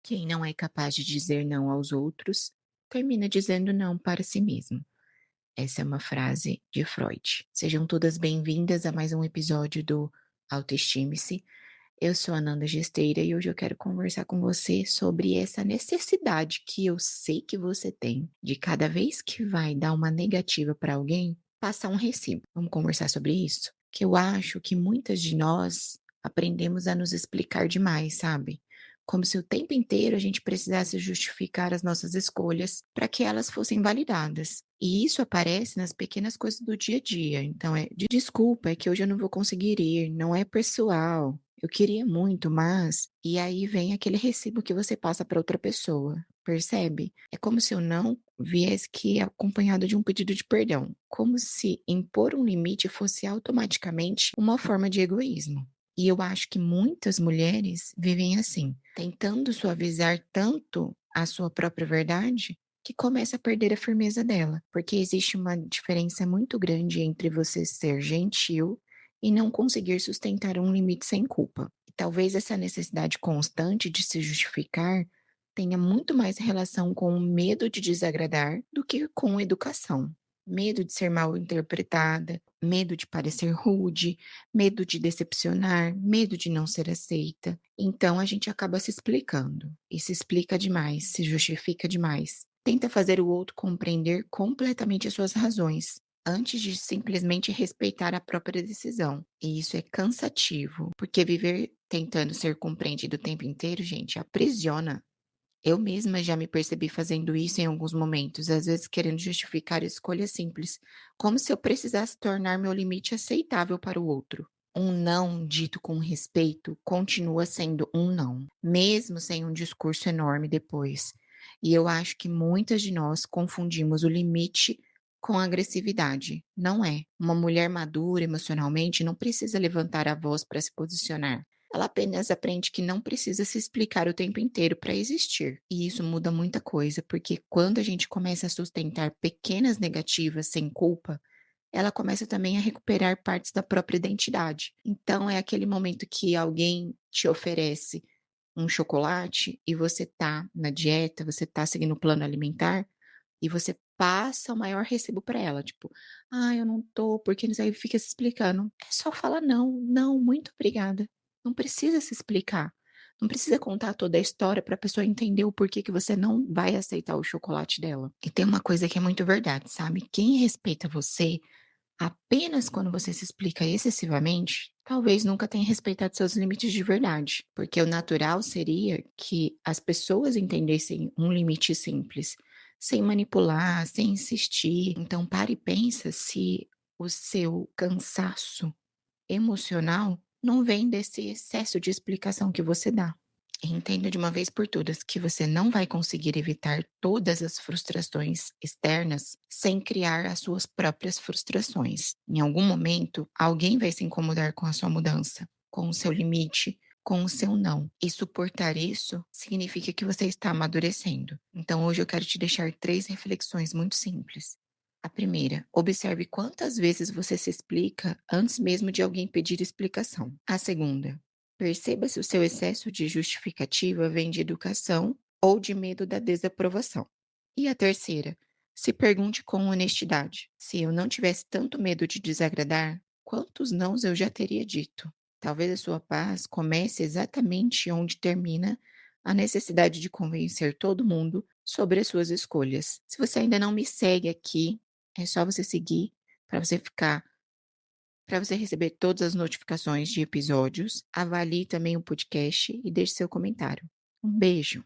Quem não é capaz de dizer não aos outros, termina dizendo não para si mesmo. Essa é uma frase de Freud. Sejam todas bem-vindas a mais um episódio do Autoestime-se. Eu sou a Nanda Gesteira e hoje eu quero conversar com você sobre essa necessidade que eu sei que você tem de cada vez que vai dar uma negativa para alguém, passar um recibo. Vamos conversar sobre isso? Que eu acho que muitas de nós aprendemos a nos explicar demais, sabe? Como se o tempo inteiro a gente precisasse justificar as nossas escolhas para que elas fossem validadas. E isso aparece nas pequenas coisas do dia a dia. Então desculpa, é que hoje eu não vou conseguir ir, não é pessoal. Eu queria muito, mas e aí vem aquele recibo que você passa para outra pessoa, percebe? É como se o não viesse que acompanhado de um pedido de perdão, como se impor um limite fosse automaticamente uma forma de egoísmo. E eu acho que muitas mulheres vivem assim, tentando suavizar tanto a sua própria verdade que começa a perder a firmeza dela, porque existe uma diferença muito grande entre você ser gentil e não conseguir sustentar um limite sem culpa. E talvez essa necessidade constante de se justificar tenha muito mais relação com o medo de desagradar do que com educação. Medo de ser mal interpretada, medo de parecer rude, medo de decepcionar, medo de não ser aceita. Então a gente acaba se explicando e se explica demais, se justifica demais. Tenta fazer o outro compreender completamente as suas razões, antes de simplesmente respeitar a própria decisão. E isso é cansativo, porque viver tentando ser compreendido o tempo inteiro, gente, aprisiona. Eu mesma já me percebi fazendo isso em alguns momentos, às vezes querendo justificar escolhas simples, como se eu precisasse tornar meu limite aceitável para o outro. Um não dito com respeito continua sendo um não, mesmo sem um discurso enorme depois. E eu acho que muitas de nós confundimos o limite com agressividade. Não é. Uma mulher madura emocionalmente não precisa levantar a voz para se posicionar. Ela apenas aprende que não precisa se explicar o tempo inteiro para existir. E isso muda muita coisa, porque quando a gente começa a sustentar pequenas negativas sem culpa, ela começa também a recuperar partes da própria identidade. Então é aquele momento que alguém te oferece um chocolate e você tá na dieta, você tá seguindo o plano alimentar e você passa o maior recibo para ela, tipo: "Ah, eu não tô, porque não sei", fica se explicando. É só falar: "Não, não, muito obrigada". Não precisa se explicar. Não precisa contar toda a história para a pessoa entender o porquê que você não vai aceitar o chocolate dela. E tem uma coisa que é muito verdade, sabe? Quem respeita você apenas quando você se explica excessivamente, talvez nunca tenha respeitado seus limites de verdade, porque o natural seria que as pessoas entendessem um limite simples, sem manipular, sem insistir. Então, pare e pensa se o seu cansaço emocional não vem desse excesso de explicação que você dá. Entenda de uma vez por todas que você não vai conseguir evitar todas as frustrações externas sem criar as suas próprias frustrações. Em algum momento, alguém vai se incomodar com a sua mudança, com o seu limite, com o seu não. E suportar isso significa que você está amadurecendo. Então, hoje eu quero te deixar 3 reflexões muito simples. A primeira, observe quantas vezes você se explica antes mesmo de alguém pedir explicação. A segunda, perceba se o seu excesso de justificativa vem de educação ou de medo da desaprovação. E a terceira, se pergunte com honestidade: se eu não tivesse tanto medo de desagradar, quantos nãos eu já teria dito? Talvez a sua paz comece exatamente onde termina a necessidade de convencer todo mundo sobre as suas escolhas. Se você ainda não me segue aqui, é só você seguir para você receber todas as notificações de episódios. Avalie também o podcast e deixe seu comentário. Um beijo.